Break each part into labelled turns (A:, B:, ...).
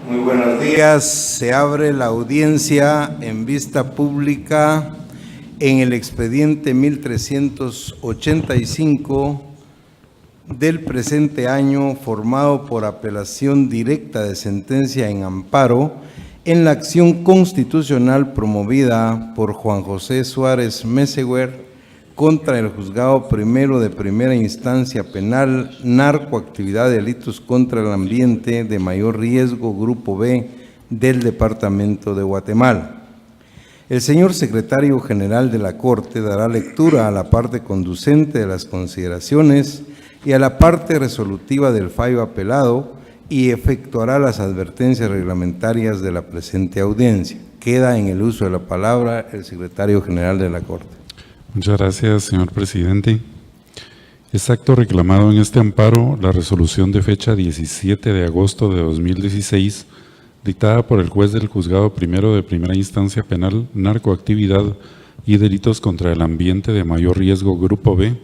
A: Muy buenos días. Se abre la audiencia en vista pública en el expediente 1385 del presente año, formado por apelación directa de sentencia en amparo en la acción constitucional promovida por Juan José Suárez Meseguer contra el Juzgado Primero de Primera Instancia Penal, Narcoactividad, Delitos contra el Ambiente de Mayor Riesgo, Grupo B, del Departamento de Guatemala. El señor Secretario General de la Corte dará lectura a la parte conducente de las consideraciones y a la parte resolutiva del fallo apelado y efectuará las advertencias reglamentarias de la presente audiencia. Queda en el uso de la palabra el Secretario General de la Corte.
B: Muchas gracias, señor presidente. Es acto reclamado en este amparo la resolución de fecha 17 de agosto de 2016, dictada por el juez del Juzgado Primero de Primera Instancia Penal, Narcoactividad y Delitos contra el Ambiente de Mayor Riesgo, Grupo B,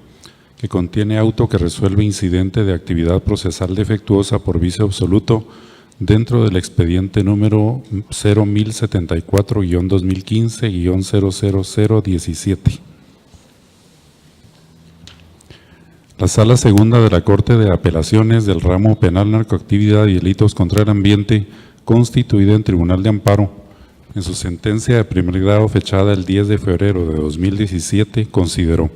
B: que contiene auto que resuelve incidente de actividad procesal defectuosa por vicio absoluto dentro del expediente número 01074-2015-00017. La Sala Segunda de la Corte de Apelaciones del Ramo Penal, Narcoactividad y Delitos contra el Ambiente, constituida en Tribunal de Amparo, en su sentencia de primer grado fechada el 10 de febrero de 2017, consideró: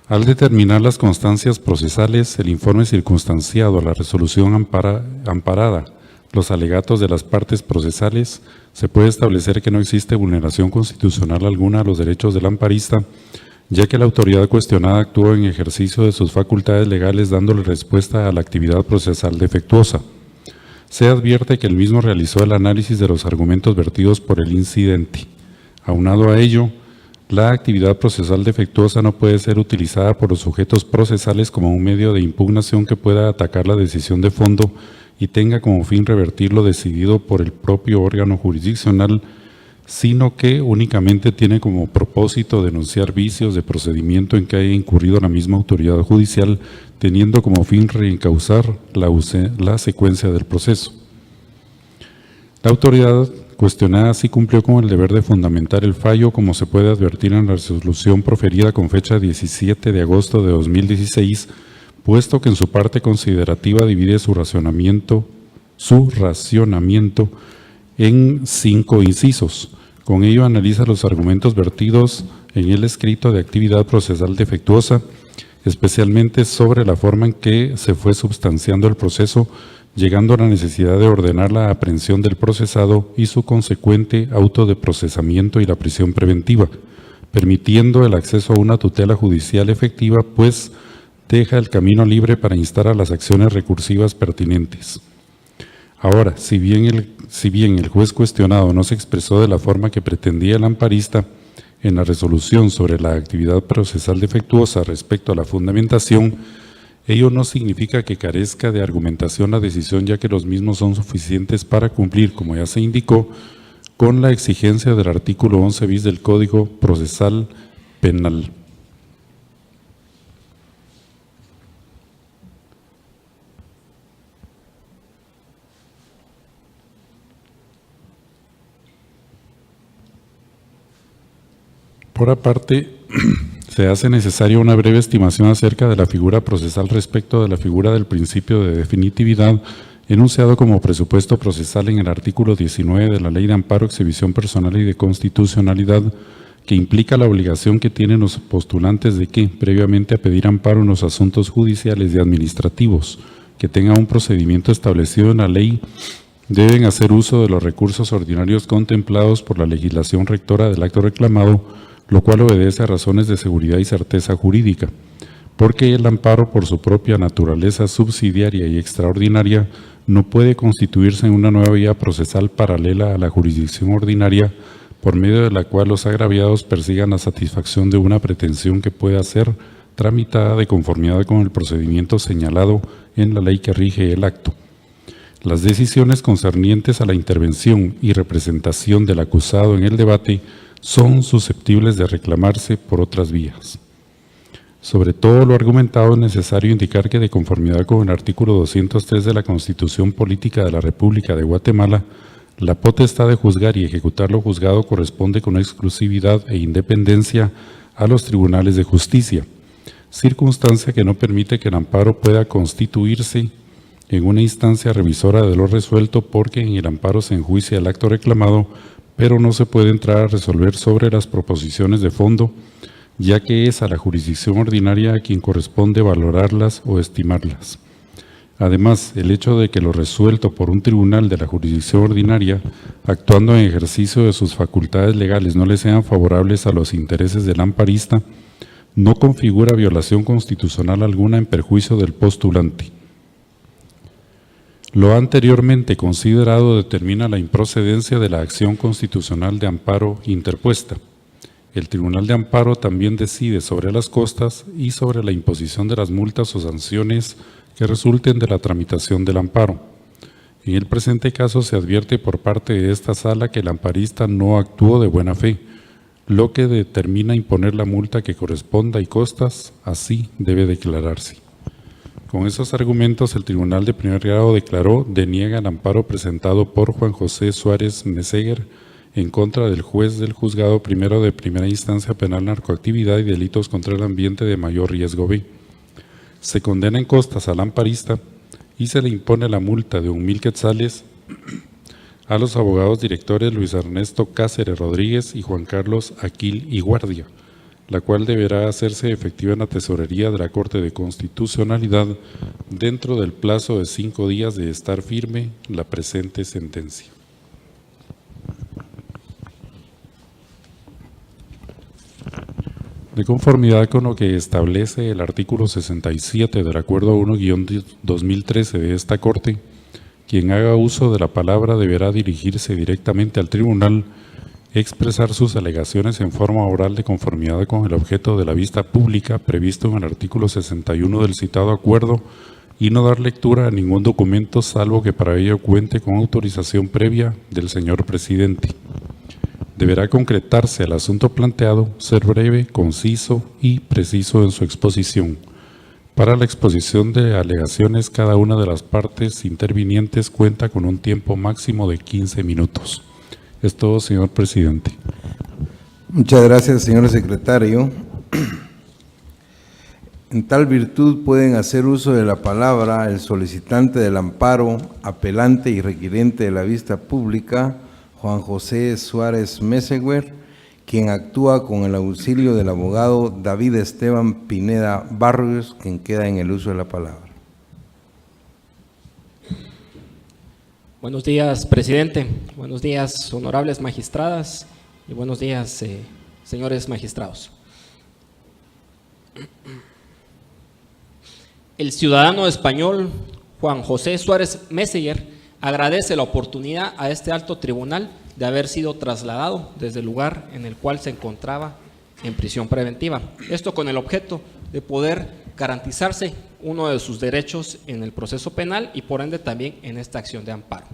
B: al determinar las constancias procesales, el informe circunstanciado a la resolución amparada, los alegatos de las partes procesales, se puede establecer que no existe vulneración constitucional alguna a los derechos del amparista, ya que la autoridad cuestionada actuó en ejercicio de sus facultades legales dándole respuesta a la actividad procesal defectuosa. Se advierte que el mismo realizó el análisis de los argumentos vertidos por el incidente. Aunado a ello, la actividad procesal defectuosa no puede ser utilizada por los sujetos procesales como un medio de impugnación que pueda atacar la decisión de fondo y tenga como fin revertir lo decidido por el propio órgano jurisdiccional, sino que únicamente tiene como propósito denunciar vicios de procedimiento en que haya incurrido la misma autoridad judicial, teniendo como fin reencauzar la secuencia del proceso. La autoridad cuestionada sí cumplió con el deber de fundamentar el fallo, como se puede advertir en la resolución proferida con fecha 17 de agosto de 2016, puesto que en su parte considerativa divide su racionamiento en 5 incisos. Con ello analiza los argumentos vertidos en el escrito de actividad procesal defectuosa, especialmente sobre la forma en que se fue substanciando el proceso, llegando a la necesidad de ordenar la aprehensión del procesado y su consecuente auto de procesamiento y la prisión preventiva, permitiendo el acceso a una tutela judicial efectiva, pues deja el camino libre para instar a las acciones recursivas pertinentes. Ahora, si bien el juez cuestionado no se expresó de la forma que pretendía el amparista en la resolución sobre la actividad procesal defectuosa respecto a la fundamentación, ello no significa que carezca de argumentación la decisión, ya que los mismos son suficientes para cumplir, como ya se indicó, con la exigencia del artículo 11 bis del Código Procesal Penal. Por aparte, se hace necesaria una breve estimación acerca de la figura procesal respecto de la figura del principio de definitividad enunciado como presupuesto procesal en el artículo 19 de la Ley de Amparo, Exhibición Personal y de Constitucionalidad, que implica la obligación que tienen los postulantes de que, previamente a pedir amparo en los asuntos judiciales y administrativos que tengan un procedimiento establecido en la ley, deben hacer uso de los recursos ordinarios contemplados por la legislación rectora del acto reclamado, lo cual obedece a razones de seguridad y certeza jurídica, porque el amparo, por su propia naturaleza subsidiaria y extraordinaria, no puede constituirse en una nueva vía procesal paralela a la jurisdicción ordinaria, por medio de la cual los agraviados persigan la satisfacción de una pretensión que pueda ser tramitada de conformidad con el procedimiento señalado en la ley que rige el acto. Las decisiones concernientes a la intervención y representación del acusado en el debate son susceptibles de reclamarse por otras vías. Sobre todo lo argumentado, es necesario indicar que, de conformidad con el artículo 203 de la Constitución Política de la República de Guatemala, la potestad de juzgar y ejecutar lo juzgado corresponde con exclusividad e independencia a los tribunales de justicia, circunstancia que no permite que el amparo pueda constituirse en una instancia revisora de lo resuelto, porque en el amparo se enjuicia el acto reclamado, pero no se puede entrar a resolver sobre las proposiciones de fondo, ya que es a la jurisdicción ordinaria a quien corresponde valorarlas o estimarlas. Además, el hecho de que lo resuelto por un tribunal de la jurisdicción ordinaria, actuando en ejercicio de sus facultades legales, no le sean favorables a los intereses del amparista, no configura violación constitucional alguna en perjuicio del postulante. Lo anteriormente considerado determina la improcedencia de la acción constitucional de amparo interpuesta. El Tribunal de Amparo también decide sobre las costas y sobre la imposición de las multas o sanciones que resulten de la tramitación del amparo. En el presente caso se advierte por parte de esta sala que el amparista no actuó de buena fe, lo que determina imponer la multa que corresponda y costas, así debe declararse. Con esos argumentos, el Tribunal de Primer Grado declaró deniega el amparo presentado por Juan José Suárez Meseguer en contra del juez del Juzgado Primero de Primera Instancia Penal Narcoactividad y Delitos contra el Ambiente de Mayor Riesgo B. Se condena en costas al amparista y se le impone la multa de 1,000 quetzales a los abogados directores Luis Ernesto Cáceres Rodríguez y Juan Carlos Aquil y Guardia, la cual deberá hacerse efectiva en la Tesorería de la Corte de Constitucionalidad dentro del plazo de 5 días de estar firme la presente sentencia. De conformidad con lo que establece el artículo 67 del Acuerdo 1-2013 de esta Corte, quien haga uso de la palabra deberá dirigirse directamente al tribunal, expresar sus alegaciones en forma oral de conformidad con el objeto de la vista pública previsto en el artículo 61 del citado acuerdo y no dar lectura a ningún documento salvo que para ello cuente con autorización previa del señor presidente. Deberá concretarse el asunto planteado, ser breve, conciso y preciso en su exposición. Para la exposición de alegaciones, cada una de las partes intervinientes cuenta con un tiempo máximo de 15 minutos. Es todo, señor presidente.
A: Muchas gracias, señor secretario. En tal virtud pueden hacer uso de la palabra el solicitante del amparo, apelante y requirente de la vista pública, Juan José Suárez Meseguer, quien actúa con el auxilio del abogado David Esteban Pineda Barrios, quien queda en el uso de la palabra.
C: Buenos días, presidente. Buenos días, honorables magistradas, y buenos días, señores magistrados. El ciudadano español Juan José Suárez Meseguer agradece la oportunidad a este alto tribunal de haber sido trasladado desde el lugar en el cual se encontraba en prisión preventiva. Esto con el objeto de poder garantizarse uno de sus derechos en el proceso penal y por ende también en esta acción de amparo.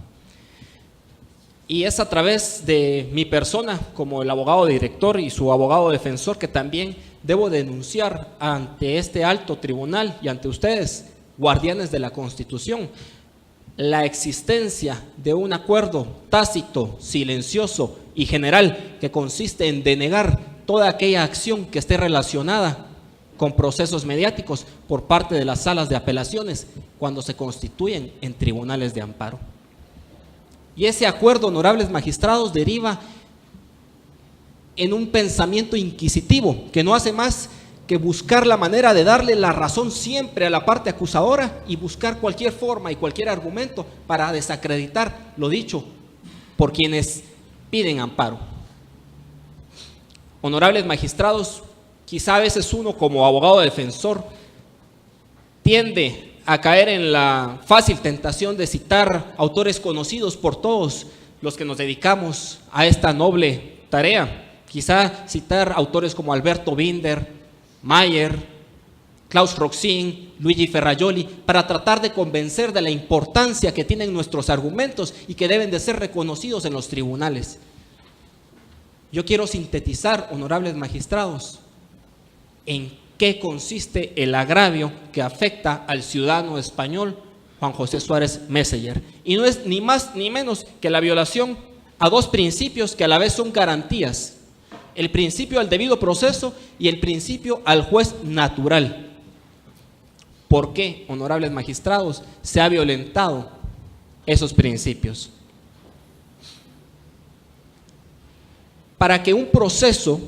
C: Y es a través de mi persona como el abogado director y su abogado defensor que también debo denunciar ante este alto tribunal y ante ustedes, guardianes de la Constitución, la existencia de un acuerdo tácito, silencioso y general que consiste en denegar toda aquella acción que esté relacionada con procesos mediáticos por parte de las salas de apelaciones cuando se constituyen en tribunales de amparo. Y ese acuerdo, honorables magistrados, deriva en un pensamiento inquisitivo que no hace más que buscar la manera de darle la razón siempre a la parte acusadora y buscar cualquier forma y cualquier argumento para desacreditar lo dicho por quienes piden amparo. Honorables magistrados, quizá a veces uno como abogado defensor tiende a caer en la fácil tentación de citar autores conocidos por todos los que nos dedicamos a esta noble tarea. Quizá citar autores como Alberto Binder, Mayer, Klaus Roxin, Luigi Ferrajoli, para tratar de convencer de la importancia que tienen nuestros argumentos y que deben de ser reconocidos en los tribunales. Yo quiero sintetizar, honorables magistrados, en qué consiste el agravio que afecta al ciudadano español Juan José Suárez Messenger. Y no es ni más ni menos que la violación a dos principios que a la vez son garantías: el principio al debido proceso y el principio al juez natural. ¿Por qué, honorables magistrados, se ha violentado esos principios? Para que un proceso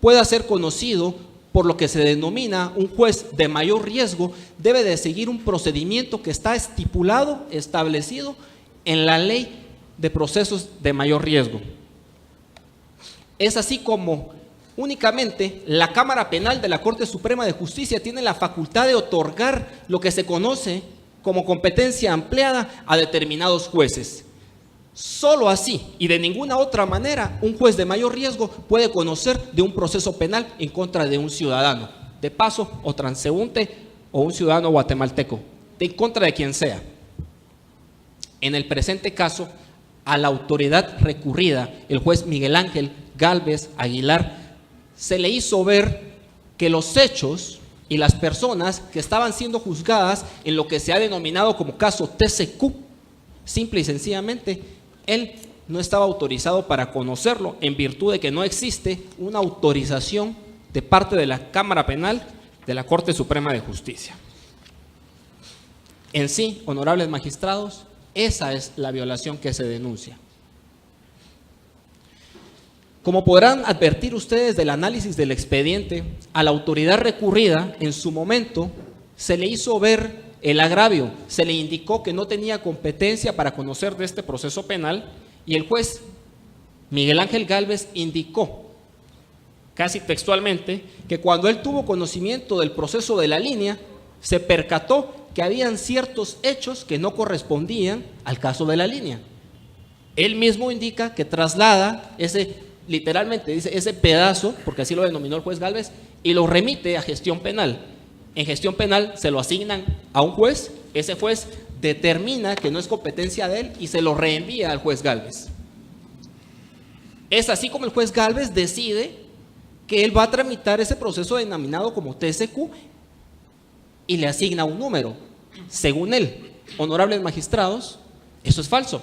C: pueda ser conocido por lo que se denomina un juez de mayor riesgo, debe de seguir un procedimiento que está estipulado, establecido en la ley de procesos de mayor riesgo. Es así como únicamente la Cámara Penal de la Corte Suprema de Justicia tiene la facultad de otorgar lo que se conoce como competencia ampliada a determinados jueces. Solo así y de ninguna otra manera un juez de mayor riesgo puede conocer de un proceso penal en contra de un ciudadano, de paso o transeúnte, o un ciudadano guatemalteco, en contra de quien sea. En el presente caso, a la autoridad recurrida, el juez Miguel Ángel Gálvez Aguilar, se le hizo ver que los hechos y las personas que estaban siendo juzgadas en lo que se ha denominado como caso TCQ, simple y sencillamente, él no estaba autorizado para conocerlo, en virtud de que no existe una autorización de parte de la Cámara Penal de la Corte Suprema de Justicia. En sí, honorables magistrados, esa es la violación que se denuncia. Como podrán advertir ustedes del análisis del expediente, a la autoridad recurrida en su momento se le hizo ver el agravio, se le indicó que no tenía competencia para conocer de este proceso penal, y el juez Miguel Ángel Gálvez indicó, casi textualmente, que cuando él tuvo conocimiento del proceso de la línea, se percató que habían ciertos hechos que no correspondían al caso de la línea. Él mismo indica que traslada literalmente dice ese pedazo, porque así lo denominó el juez Gálvez, y lo remite a gestión penal. En gestión penal se lo asignan a un juez, ese juez determina que no es competencia de él y se lo reenvía al juez Gálvez. Es así como el juez Gálvez decide que él va a tramitar ese proceso denominado como TCQ y le asigna un número. Según él, honorables magistrados, eso es falso.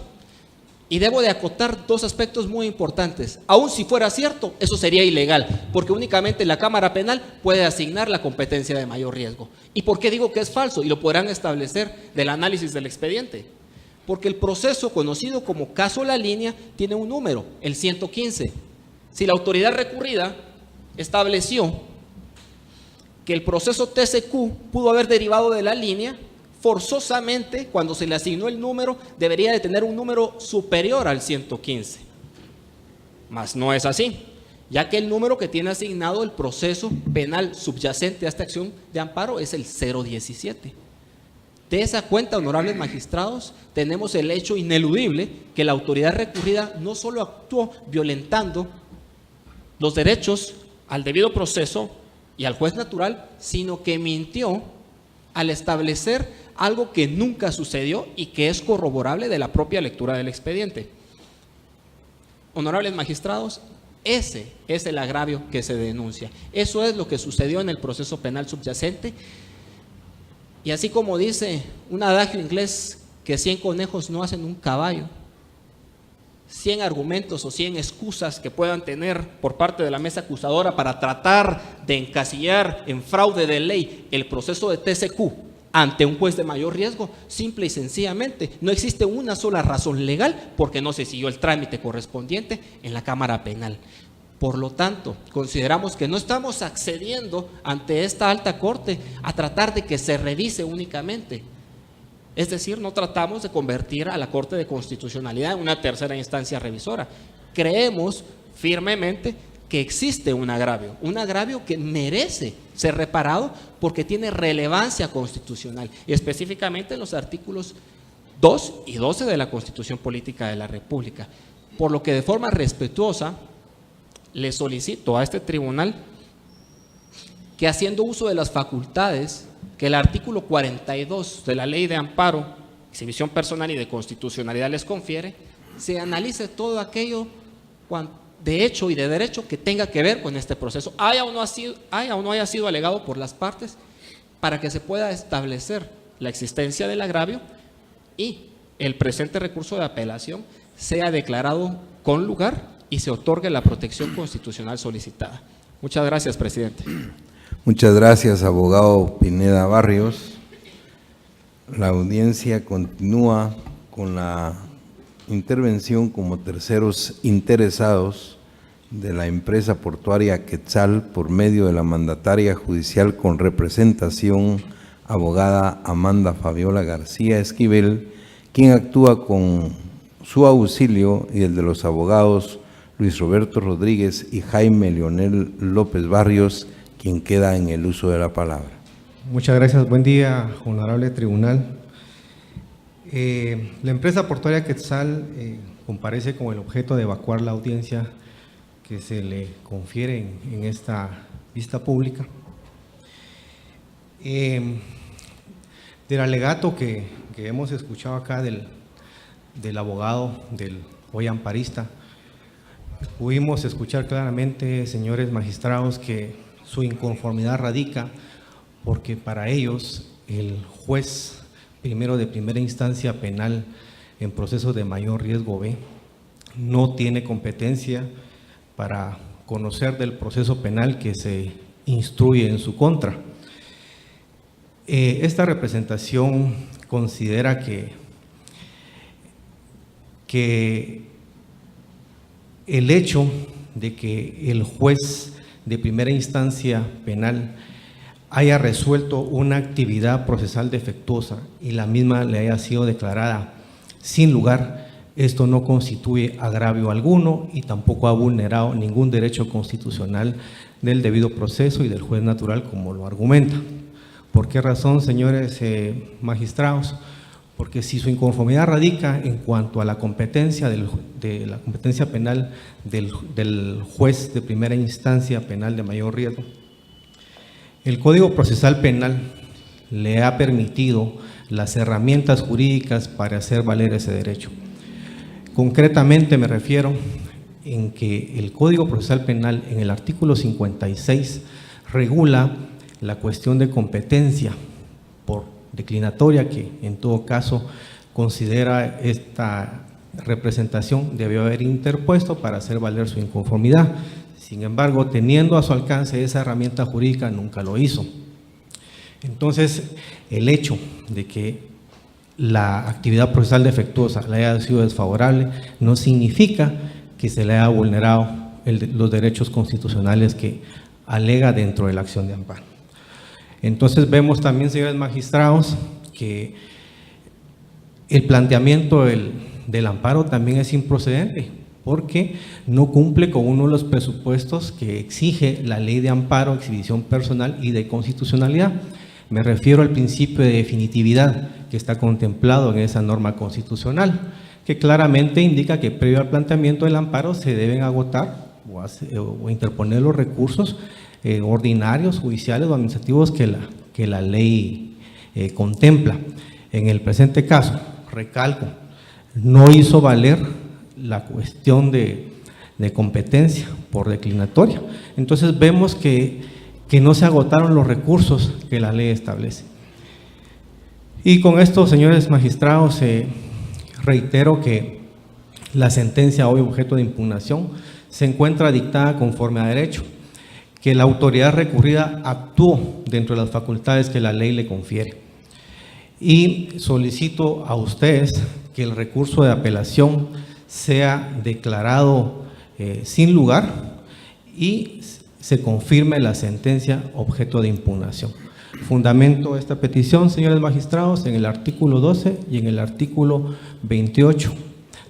C: Y debo de acotar dos aspectos muy importantes. Aun si fuera cierto, eso sería ilegal, porque únicamente la Cámara Penal puede asignar la competencia de mayor riesgo. ¿Y por qué digo que es falso? Y lo podrán establecer del análisis del expediente. Porque el proceso conocido como caso La Línea tiene un número, el 115. Si la autoridad recurrida estableció que el proceso TCQ pudo haber derivado de la línea, forzosamente, cuando se le asignó el número, debería de tener un número superior al 115. Mas no es así, ya que el número que tiene asignado el proceso penal subyacente a esta acción de amparo es el 017. De esa cuenta, honorables magistrados, tenemos el hecho ineludible que la autoridad recurrida no solo actuó violentando los derechos al debido proceso y al juez natural, sino que mintió al establecer algo que nunca sucedió y que es corroborable de la propia lectura del expediente. Honorables magistrados, ese es el agravio que se denuncia. Eso es lo que sucedió en el proceso penal subyacente. Y así como dice un adagio inglés, que 100 conejos no hacen un caballo, 100 argumentos o 100 excusas que puedan tener por parte de la mesa acusadora para tratar de encasillar en fraude de ley el proceso de TCQ ante un juez de mayor riesgo, simple y sencillamente no existe una sola razón legal porque no se siguió el trámite correspondiente en la Cámara Penal. Por lo tanto, consideramos que no estamos accediendo ante esta alta corte a tratar de que se revise únicamente. Es decir, no tratamos de convertir a la Corte de Constitucionalidad en una tercera instancia revisora. Creemos firmemente que existe un agravio que merece ser reparado porque tiene relevancia constitucional, y específicamente en los artículos 2 y 12 de la Constitución Política de la República. Por lo que de forma respetuosa le solicito a este tribunal que, haciendo uso de las facultades que el artículo 42 de la Ley de Amparo, Exhibición Personal y de Constitucionalidad les confiere, se analice todo aquello de hecho y de derecho que tenga que ver con este proceso, haya o no haya sido alegado por las partes, para que se pueda establecer la existencia del agravio y el presente recurso de apelación sea declarado con lugar y se otorgue la protección constitucional solicitada. Muchas gracias, presidente.
A: Muchas gracias, abogado Pineda Barrios. La audiencia continúa con la intervención como terceros interesados de la empresa portuaria Quetzal por medio de la mandataria judicial con representación, abogada Amanda Fabiola García Esquivel, quien actúa con su auxilio y el de los abogados Luis Roberto Rodríguez y Jaime Leonel López Barrios, quien queda en el uso de la palabra.
D: Muchas gracias. Buen día, honorable tribunal. La empresa portuaria Quetzal comparece con el objeto de evacuar la audiencia que se le confiere en esta vista pública. Del alegato que hemos escuchado acá del abogado, del hoy amparista, pudimos escuchar claramente, señores magistrados, que su inconformidad radica porque para ellos el juez primero de primera instancia penal en procesos de mayor riesgo B no tiene competencia para conocer del proceso penal que se instruye en su contra. Esta representación considera que el hecho de que el juez de primera instancia penal haya resuelto una actividad procesal defectuosa y la misma le haya sido declarada sin lugar, esto no constituye agravio alguno y tampoco ha vulnerado ningún derecho constitucional del debido proceso y del juez natural, como lo argumenta. ¿Por qué razón, señores magistrados? Porque si su inconformidad radica en cuanto a la competencia de la competencia penal del juez de primera instancia penal de mayor riesgo, el Código Procesal Penal le ha permitido las herramientas jurídicas para hacer valer ese derecho. Concretamente me refiero en que el Código Procesal Penal en el artículo 56 regula la cuestión de competencia por declinatoria, que en todo caso considera esta representación debió haber interpuesto para hacer valer su inconformidad. Sin embargo, teniendo a su alcance esa herramienta jurídica, nunca lo hizo. Entonces, el hecho de que la actividad procesal defectuosa le haya sido desfavorable no significa que se le haya vulnerado los derechos constitucionales que alega dentro de la acción de amparo. Entonces vemos también, señores magistrados, que el planteamiento del amparo también es improcedente, porque no cumple con uno de los presupuestos que exige la ley de amparo, exhibición personal y de constitucionalidad. Me refiero al principio de definitividad que está contemplado en esa norma constitucional, que claramente indica que previo al planteamiento del amparo se deben agotar o interponer los recursos ordinarios, judiciales o administrativos que la ley contempla. En el presente caso, recalco, no hizo valer la cuestión de competencia por declinatoria. Entonces vemos que no se agotaron los recursos que la ley establece. Y con esto, señores magistrados, reitero que la sentencia hoy objeto de impugnación se encuentra dictada conforme a derecho, que la autoridad recurrida actuó dentro de las facultades que la ley le confiere. Y solicito a ustedes que el recurso de apelación sea declarado sin lugar y se confirme la sentencia objeto de impugnación. Fundamento esta petición, señores magistrados, en el artículo 12 y en el artículo 28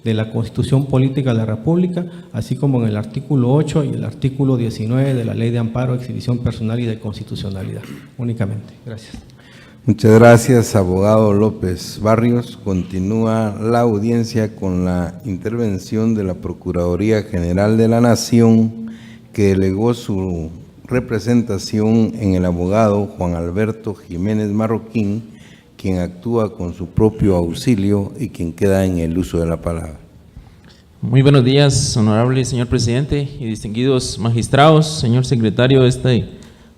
D: de la Constitución Política de la República, así como en el artículo 8 y el artículo 19 de la Ley de Amparo, Exhibición Personal y de Constitucionalidad. Únicamente. Gracias.
A: Muchas gracias, abogado López Barrios. Continúa la audiencia con la intervención de la Procuraduría General de la Nación, que delegó su representación en el abogado Juan Alberto Jiménez Marroquín, quien actúa con su propio auxilio y quien queda en el uso de la palabra.
E: Muy buenos días, honorable señor presidente y distinguidos magistrados, señor secretario de este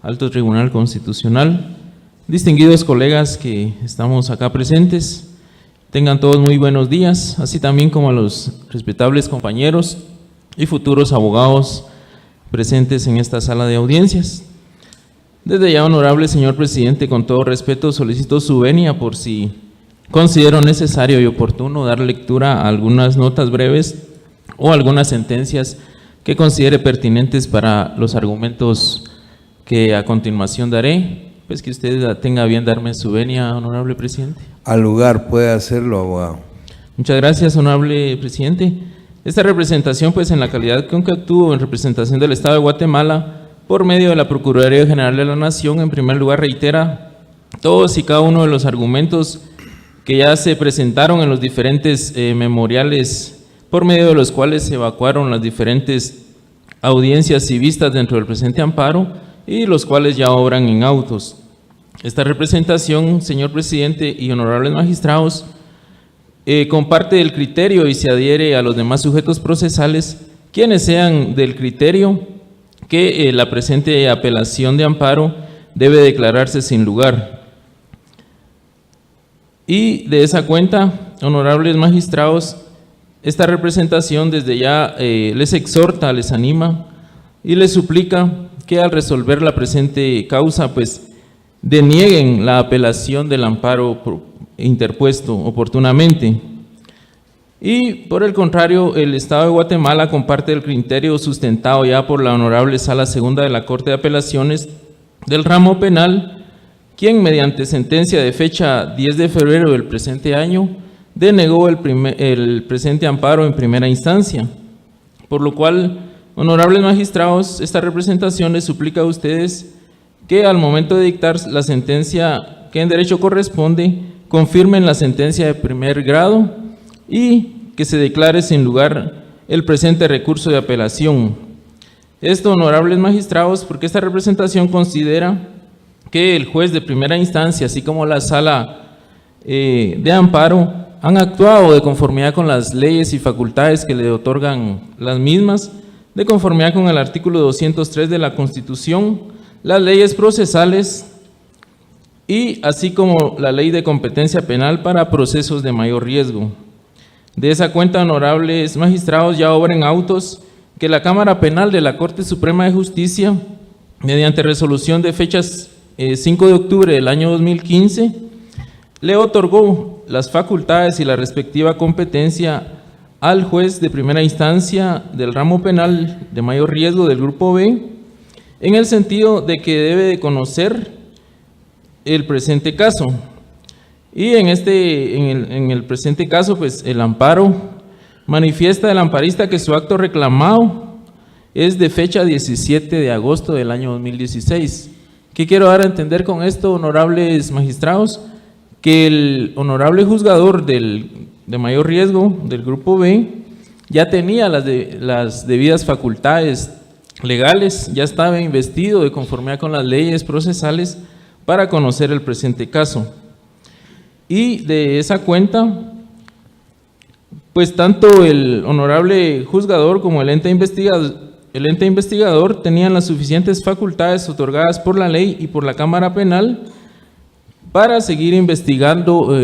E: Alto Tribunal Constitucional, distinguidos colegas que estamos acá presentes. Tengan todos muy buenos días, así también como a los respetables compañeros y futuros abogados presentes en esta sala de audiencias. Desde ya, honorable señor presidente, con todo respeto solicito su venia por si considero necesario y oportuno dar lectura a algunas notas breves o algunas sentencias que considere pertinentes para los argumentos que a continuación daré. Pues que usted tenga bien darme su venia, honorable presidente.
A: Al lugar, puede hacerlo, abogado.
E: Muchas gracias, honorable presidente. Esta representación, pues en la calidad que obtuvo en representación del Estado de Guatemala, por medio de la Procuraduría General de la Nación, en primer lugar reitera todos y cada uno de los argumentos que ya se presentaron en los diferentes memoriales por medio de los cuales se evacuaron las diferentes audiencias y vistas dentro del presente amparo y los cuales ya obran en autos. Esta representación, señor presidente y honorables magistrados, comparte el criterio y se adhiere a los demás sujetos procesales, quienes sean del criterio que la presente apelación de amparo debe declararse sin lugar. Y de esa cuenta, honorables magistrados, esta representación desde ya les exhorta, les anima y les suplica que al resolver la presente causa, pues denieguen la apelación del amparo interpuesto oportunamente. Y por el contrario, el Estado de Guatemala comparte el criterio sustentado ya por la Honorable Sala Segunda de la Corte de Apelaciones del ramo penal, quien mediante sentencia de fecha 10 de febrero del presente año denegó el presente amparo en primera instancia, por lo cual, honorables magistrados, esta representación les suplica a ustedes que al momento de dictar la sentencia que en derecho corresponde, confirmen la sentencia de primer grado y que se declare sin lugar el presente recurso de apelación. Esto, honorables magistrados, porque esta representación considera que el juez de primera instancia, así como la sala de amparo, han actuado de conformidad con las leyes y facultades que le otorgan las mismas, de conformidad con el artículo 203 de la Constitución, las leyes procesales y así como la ley de competencia penal para procesos de mayor riesgo. De esa cuenta, honorables magistrados, ya obren autos que la Cámara Penal de la Corte Suprema de Justicia, mediante resolución de fechas 5 de octubre del año 2015, le otorgó las facultades y la respectiva competencia al juez de primera instancia del ramo penal de mayor riesgo del Grupo B, en el sentido de que debe de conocer el presente caso. Y en el presente caso, pues el amparo manifiesta el amparista que su acto reclamado es de fecha 17 de agosto del año 2016. ¿Qué quiero dar a entender con esto, honorables magistrados? Que el honorable juzgador de mayor riesgo del Grupo B ya tenía las debidas facultades legales, ya estaba investido de conformidad con las leyes procesales para conocer el presente caso. Y de esa cuenta, pues tanto el honorable juzgador como el ente investigador tenían las suficientes facultades otorgadas por la ley y por la Cámara Penal para seguir investigando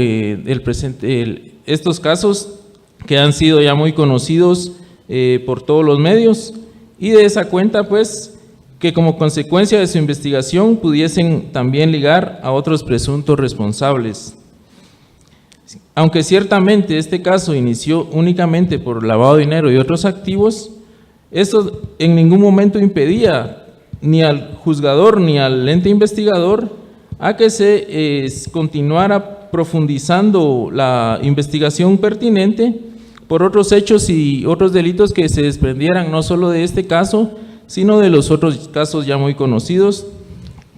E: estos casos que han sido ya muy conocidos por todos los medios, y de esa cuenta, pues, que como consecuencia de su investigación pudiesen también ligar a otros presuntos responsables. Aunque ciertamente este caso inició únicamente por lavado de dinero y otros activos, esto en ningún momento impedía ni al juzgador ni al ente investigador a que se continuara profundizando la investigación pertinente por otros hechos y otros delitos que se desprendieran no solo de este caso, sino de los otros casos ya muy conocidos,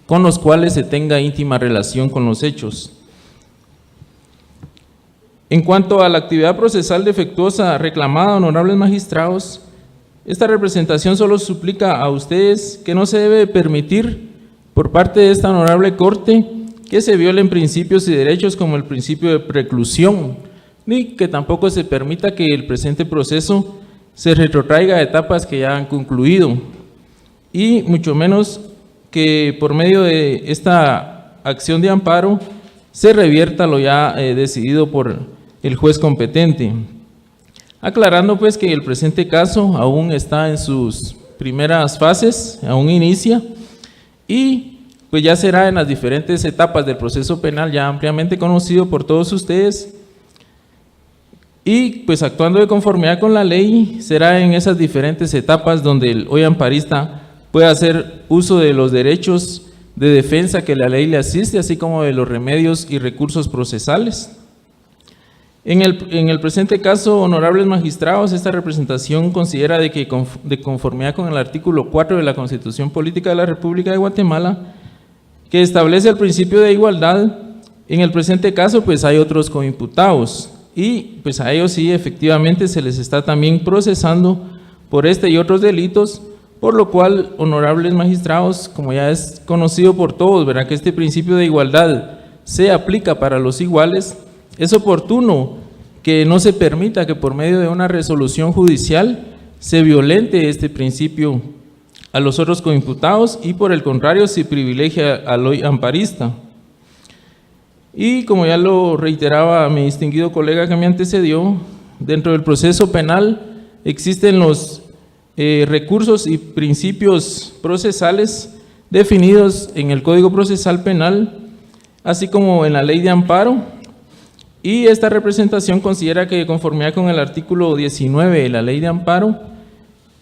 E: con los cuales se tenga íntima relación con los hechos. En cuanto a la actividad procesal defectuosa reclamada, honorables magistrados, esta representación solo suplica a ustedes que no se debe permitir por parte de esta honorable Corte que se violen principios y derechos como el principio de preclusión, ni que tampoco se permita que el presente proceso se retrotraiga a etapas que ya han concluido, y mucho menos que por medio de esta acción de amparo se revierta lo ya decidido por el juez competente. Aclarando pues que el presente caso aún está en sus primeras fases, aún inicia, y pues ya será en las diferentes etapas del proceso penal ya ampliamente conocido por todos ustedes, y pues actuando de conformidad con la ley, será en esas diferentes etapas donde el hoy amparista pueda hacer uso de los derechos de defensa que la ley le asiste, así como de los remedios y recursos procesales. En el presente caso, honorables magistrados, esta representación considera de que de conformidad con el artículo 4 de la Constitución Política de la República de Guatemala, que establece el principio de igualdad, en el presente caso pues hay otros coimputados, y pues a ellos sí efectivamente se les está también procesando por este y otros delitos, por lo cual, honorables magistrados, como ya es conocido por todos, ¿verdad?, que este principio de igualdad se aplica para los iguales, es oportuno que no se permita que por medio de una resolución judicial se violente este principio a los otros coimputados, y por el contrario se privilegia al hoy amparista. Y como ya lo reiteraba mi distinguido colega que me antecedió, dentro del proceso penal existen los recursos y principios procesales definidos en el Código Procesal Penal, así como en la Ley de Amparo, y esta representación considera que de conformidad con el artículo 19 de la Ley de Amparo,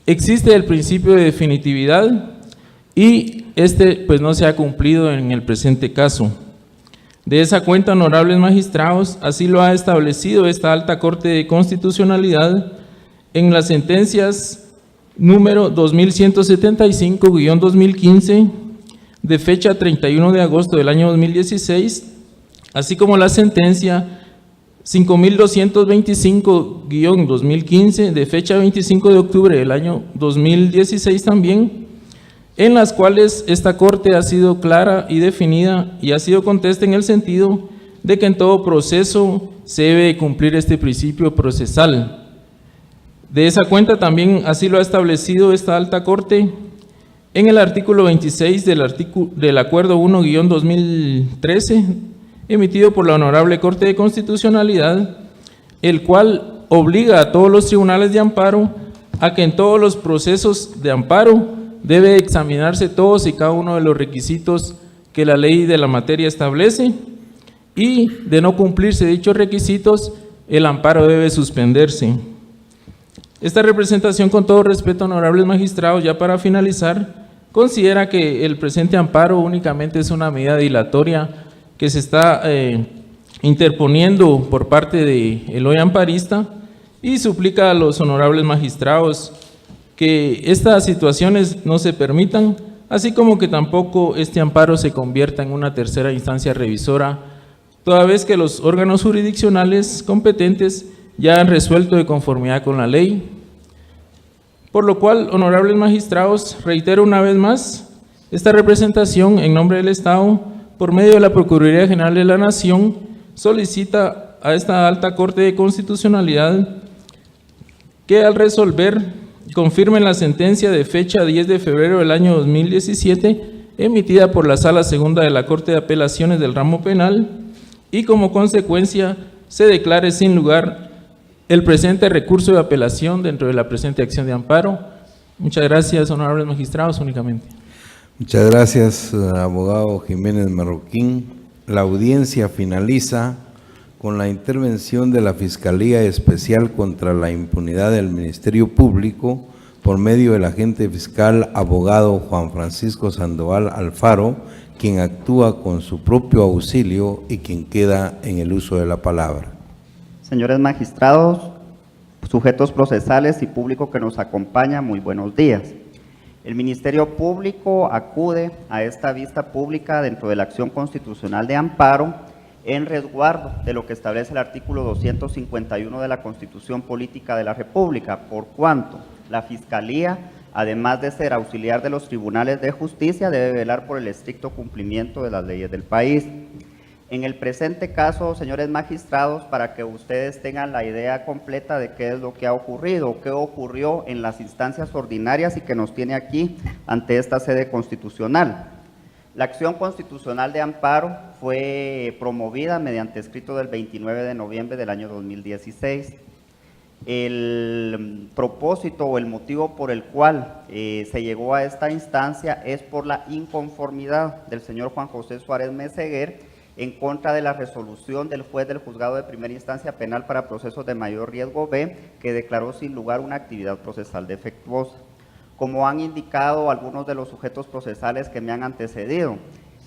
E: existe el principio de definitividad y este pues no se ha cumplido en el presente caso. De esa cuenta, honorables magistrados, así lo ha establecido esta Alta Corte de Constitucionalidad en las sentencias número 2175-2015 de fecha 31 de agosto del año 2016, así como la sentencia 5225-2015 de fecha 25 de octubre del año 2016 también, en las cuales esta Corte ha sido clara y definida y ha sido contesta en el sentido de que en todo proceso se debe cumplir este principio procesal. De esa cuenta también así lo ha establecido esta Alta Corte en el artículo 26 del Acuerdo 1-2013, emitido por la Honorable Corte de Constitucionalidad, el cual obliga a todos los tribunales de amparo a que en todos los procesos de amparo debe examinarse todos y cada uno de los requisitos que la ley de la materia establece, y de no cumplirse dichos requisitos, el amparo debe suspenderse. Esta representación, con todo respeto, honorables magistrados, ya para finalizar, considera que el presente amparo únicamente es una medida dilatoria que se está interponiendo por parte del hoy amparista, y suplica a los honorables magistrados que estas situaciones no se permitan, así como que tampoco este amparo se convierta en una tercera instancia revisora, toda vez que los órganos jurisdiccionales competentes ya han resuelto de conformidad con la ley. Por lo cual, honorables magistrados, reitero una vez más esta representación en nombre del Estado, por medio de la Procuraduría General de la Nación, solicita a esta Alta Corte de Constitucionalidad que al resolver confirmen la sentencia de fecha 10 de febrero del año 2017 emitida por la Sala Segunda de la Corte de Apelaciones del Ramo Penal, y como consecuencia se declare sin lugar el presente recurso de apelación dentro de la presente acción de amparo. Muchas gracias, honorables magistrados, únicamente.
A: Muchas gracias, abogado Jiménez Marroquín. La audiencia finaliza con la intervención de la Fiscalía Especial contra la Impunidad del Ministerio Público por medio del agente fiscal abogado Juan Francisco Sandoval Alfaro, quien actúa con su propio auxilio y quien queda en el uso de la palabra.
F: Señores magistrados, sujetos procesales y público que nos acompaña, muy buenos días. El Ministerio Público acude a esta vista pública dentro de la acción constitucional de amparo en resguardo de lo que establece el artículo 251 de la Constitución Política de la República, por cuanto la Fiscalía, además de ser auxiliar de los tribunales de justicia, debe velar por el estricto cumplimiento de las leyes del país. En el presente caso, señores magistrados, para que ustedes tengan la idea completa de qué es lo que ha ocurrido, qué ocurrió en las instancias ordinarias y que nos tiene aquí ante esta sede constitucional. La acción constitucional de amparo fue promovida mediante escrito del 29 de noviembre del año 2016. El propósito o el motivo por el cual se llegó a esta instancia es por la inconformidad del señor Juan José Suárez Meseguer en contra de la resolución del juez del Juzgado de Primera Instancia Penal para Procesos de Mayor Riesgo B, que declaró sin lugar una actividad procesal defectuosa. Como han indicado algunos de los sujetos procesales que me han antecedido,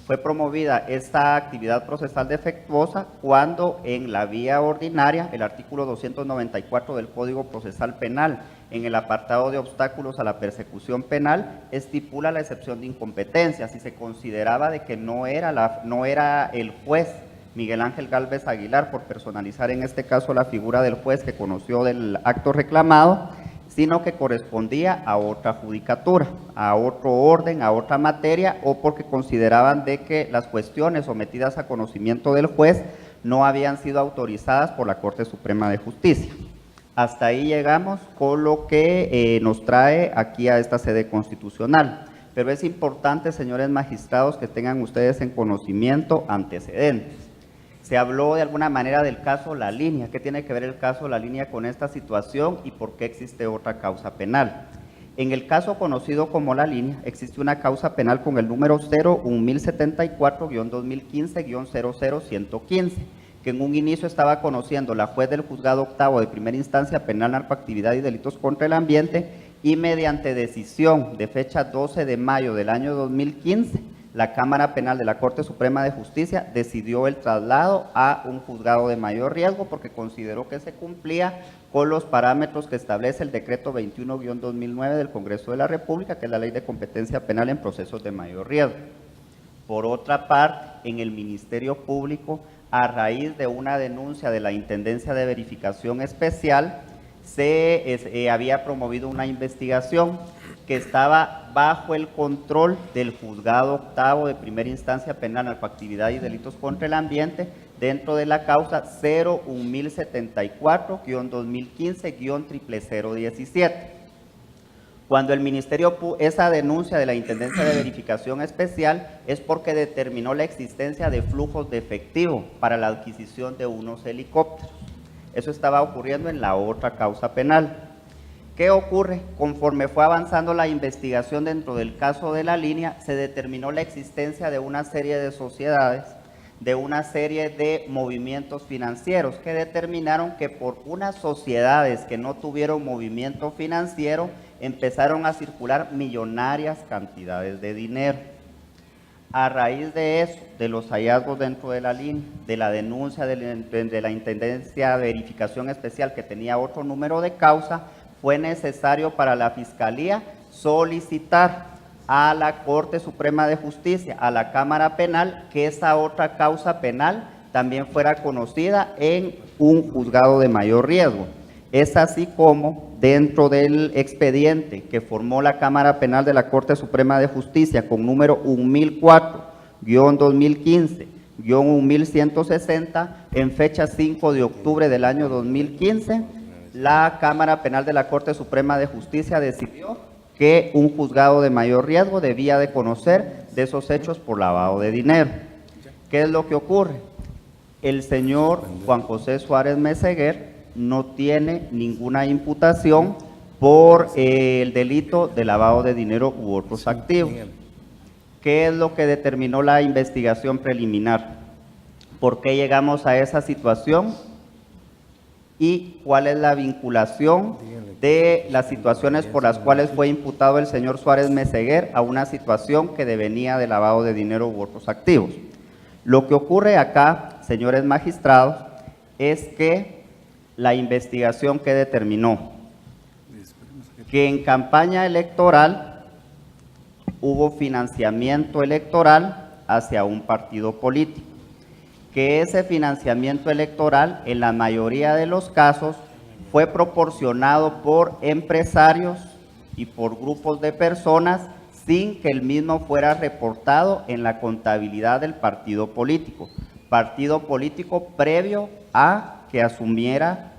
F: fue promovida esta actividad procesal defectuosa cuando en la vía ordinaria, el artículo 294 del Código Procesal Penal, en el apartado de obstáculos a la persecución penal, estipula la excepción de incompetencia, si se consideraba de que no era el juez Miguel Ángel Gálvez Aguilar, por personalizar en este caso la figura del juez que conoció del acto reclamado, sino que correspondía a otra judicatura, a otro orden, a otra materia, o porque consideraban de que las cuestiones sometidas a conocimiento del juez no habían sido autorizadas por la Corte Suprema de Justicia. Hasta ahí llegamos con lo que nos trae aquí a esta sede constitucional. Pero es importante, señores magistrados, que tengan ustedes en conocimiento antecedentes. Se habló de alguna manera del caso La Línea. ¿Qué tiene que ver el caso La Línea con esta situación y por qué existe otra causa penal? En el caso conocido como La Línea, existe una causa penal con el número 01074-2015-00115, que en un inicio estaba conociendo la juez del Juzgado Octavo de Primera Instancia Penal, Narcoactividad y Delitos contra el Ambiente, y mediante decisión de fecha 12 de mayo del año 2015, la Cámara Penal de la Corte Suprema de Justicia decidió el traslado a un juzgado de mayor riesgo porque consideró que se cumplía con los parámetros que establece el decreto 21-2009 del Congreso de la República, que es la Ley de Competencia Penal en Procesos de Mayor Riesgo. Por otra parte, en el Ministerio Público, a raíz de una denuncia de la Intendencia de Verificación Especial, se había promovido una investigación que estaba bajo el control del Juzgado Octavo de Primera Instancia Penal, Narcoactividad y Delitos contra el Ambiente, dentro de la causa 01074-2015-00017. Cuando el Ministerio, esa denuncia de la Intendencia de Verificación Especial es porque determinó la existencia de flujos de efectivo para la adquisición de unos helicópteros. Eso estaba ocurriendo en la otra causa penal. ¿Qué ocurre? Conforme fue avanzando la investigación dentro del caso de La Línea, se determinó la existencia de una serie de sociedades, de una serie de movimientos financieros que determinaron que por unas sociedades que no tuvieron movimiento financiero, empezaron a circular millonarias cantidades de dinero. A raíz de eso, de los hallazgos dentro de La Línea, de la denuncia de la Intendencia de Verificación Especial que tenía otro número de causa, fue necesario para la Fiscalía solicitar a la Corte Suprema de Justicia, a la Cámara Penal, que esa otra causa penal también fuera conocida en un juzgado de mayor riesgo. Es así como dentro del expediente que formó la Cámara Penal de la Corte Suprema de Justicia con número 1004-2015-1160, en fecha 5 de octubre del año 2015, la Cámara Penal de la Corte Suprema de Justicia decidió que un juzgado de mayor riesgo debía de conocer de esos hechos por lavado de dinero. ¿Qué es lo que ocurre? El señor Juan José Suárez Meseguer no tiene ninguna imputación por el delito de lavado de dinero u otros activos. ¿Qué es lo que determinó la investigación preliminar? ¿Por qué llegamos a esa situación? ¿Y cuál es la vinculación de las situaciones por las cuales fue imputado el señor Suárez Meseguer a una situación que devenía de lavado de dinero u otros activos? Lo que ocurre acá, señores magistrados, es que la investigación que determinó que en campaña electoral hubo financiamiento electoral hacia un partido político, que ese financiamiento electoral en la mayoría de los casos fue proporcionado por empresarios y por grupos de personas sin que el mismo fuera reportado en la contabilidad del partido político. partido político previo a que asumiera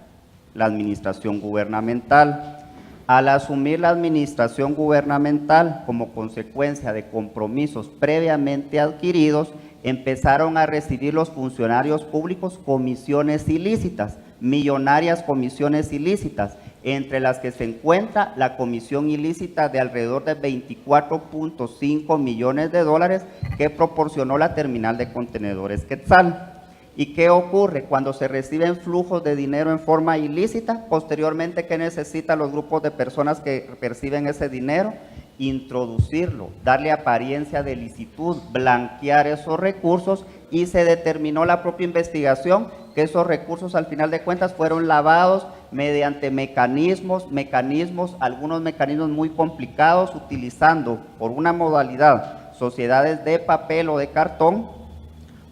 F: la administración gubernamental. Al asumir la administración gubernamental como consecuencia de compromisos previamente adquiridos, empezaron a recibir los funcionarios públicos comisiones ilícitas, millonarias comisiones ilícitas, entre las que se encuentra la comisión ilícita de alrededor de 24.5 millones de dólares que proporcionó la terminal de contenedores Quetzal. ¿Y qué ocurre cuando se reciben flujos de dinero en forma ilícita? Posteriormente, ¿qué necesitan los grupos de personas que perciben ese dinero? Introducirlo, darle apariencia de licitud, blanquear esos recursos, y se determinó la propia investigación que esos recursos al final de cuentas fueron lavados mediante algunos mecanismos muy complicados, utilizando por una modalidad sociedades de papel o de cartón,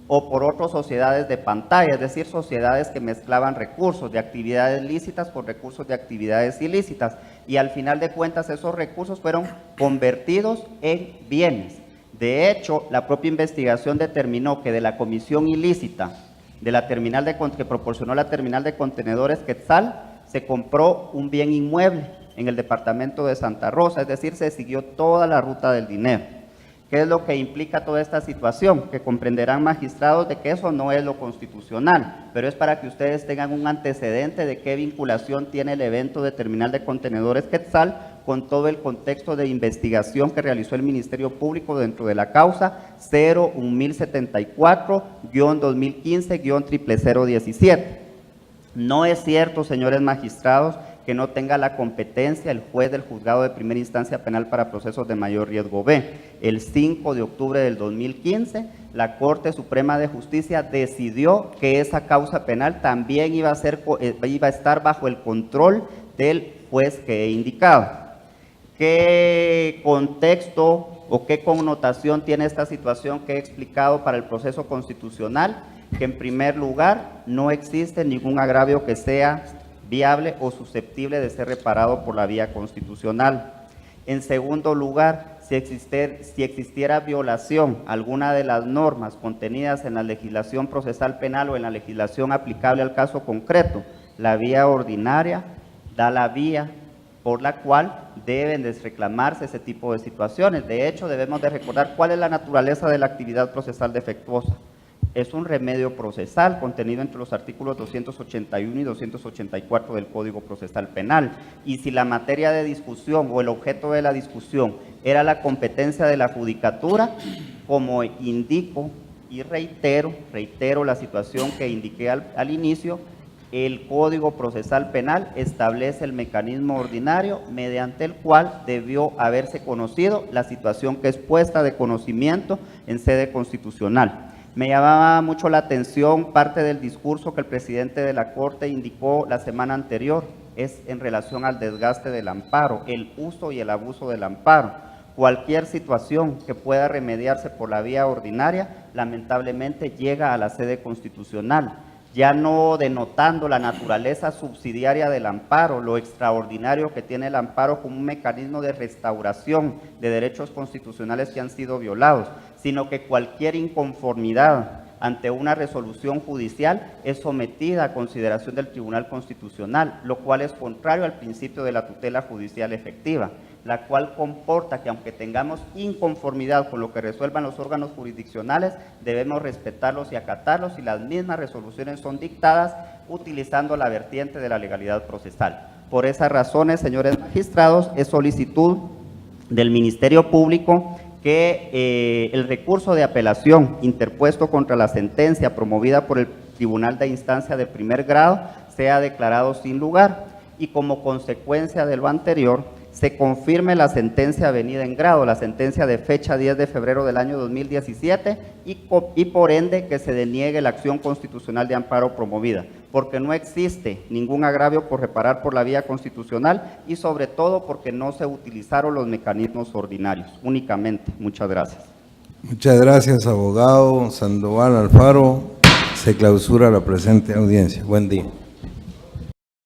F: o por otras sociedades de pantalla, es decir, sociedades que mezclaban recursos de actividades lícitas con recursos de actividades ilícitas, y al final de cuentas esos recursos fueron convertidos en bienes. De hecho, la propia investigación determinó que de la comisión ilícita de la terminal que proporcionó la terminal de contenedores Quetzal, se compró un bien inmueble en el departamento de Santa Rosa, es decir, se siguió toda la ruta del dinero. ¿Qué es lo que implica toda esta situación? Que comprenderán, magistrados, de que eso no es lo constitucional, pero es para que ustedes tengan un antecedente de qué vinculación tiene el evento de terminal de contenedores Quetzal con todo el contexto de investigación que realizó el Ministerio Público dentro de la causa 01074-2015-0017. No es cierto, señores magistrados, que no tenga la competencia el juez del Juzgado de Primera Instancia Penal para Procesos de Mayor Riesgo B. El 5 de octubre del 2015, la Corte Suprema de Justicia decidió que esa causa penal también iba a estar bajo el control del juez que he indicado. ¿Qué contexto o qué connotación tiene esta situación que he explicado para el proceso constitucional? Que en primer lugar no existe ningún agravio que sea viable o susceptible de ser reparado por la vía constitucional. En segundo lugar, si existiera violación alguna de las normas contenidas en la legislación procesal penal o en la legislación aplicable al caso concreto, la vía ordinaria da la vía por la cual deben de reclamarse ese tipo de situaciones. De hecho, debemos de recordar cuál es la naturaleza de la actividad procesal defectuosa. Es un remedio procesal contenido entre los artículos 281 y 284 del Código Procesal Penal. Y si la materia de discusión o el objeto de la discusión era la competencia de la judicatura, como indico y reitero la situación que indiqué al inicio, el Código Procesal Penal establece el mecanismo ordinario mediante el cual debió haberse conocido la situación que es puesta de conocimiento en sede constitucional. Me llamaba mucho la atención parte del discurso que el presidente de la Corte indicó la semana anterior, es en relación al desgaste del amparo, el uso y el abuso del amparo. Cualquier situación que pueda remediarse por la vía ordinaria, lamentablemente llega a la sede constitucional, ya no denotando la naturaleza subsidiaria del amparo, lo extraordinario que tiene el amparo como un mecanismo de restauración de derechos constitucionales que han sido violados, sino que cualquier inconformidad ante una resolución judicial es sometida a consideración del Tribunal Constitucional, lo cual es contrario al principio de la tutela judicial efectiva, la cual comporta que aunque tengamos inconformidad con lo que resuelvan los órganos jurisdiccionales, debemos respetarlos y acatarlos, y las mismas resoluciones son dictadas utilizando la vertiente de la legalidad procesal. Por esas razones, señores magistrados, es solicitud del Ministerio Público que el recurso de apelación interpuesto contra la sentencia promovida por el Tribunal de Instancia de primer grado sea declarado sin lugar, y como consecuencia de lo anterior, se confirme la sentencia avenida en grado, la sentencia de fecha 10 de febrero del año 2017, y por ende que se deniegue la acción constitucional de amparo promovida, porque no existe ningún agravio por reparar por la vía constitucional y sobre todo porque no se utilizaron los mecanismos ordinarios únicamente. Muchas gracias.
A: Muchas gracias, abogado Sandoval Alfaro. Se clausura la presente audiencia. Buen día.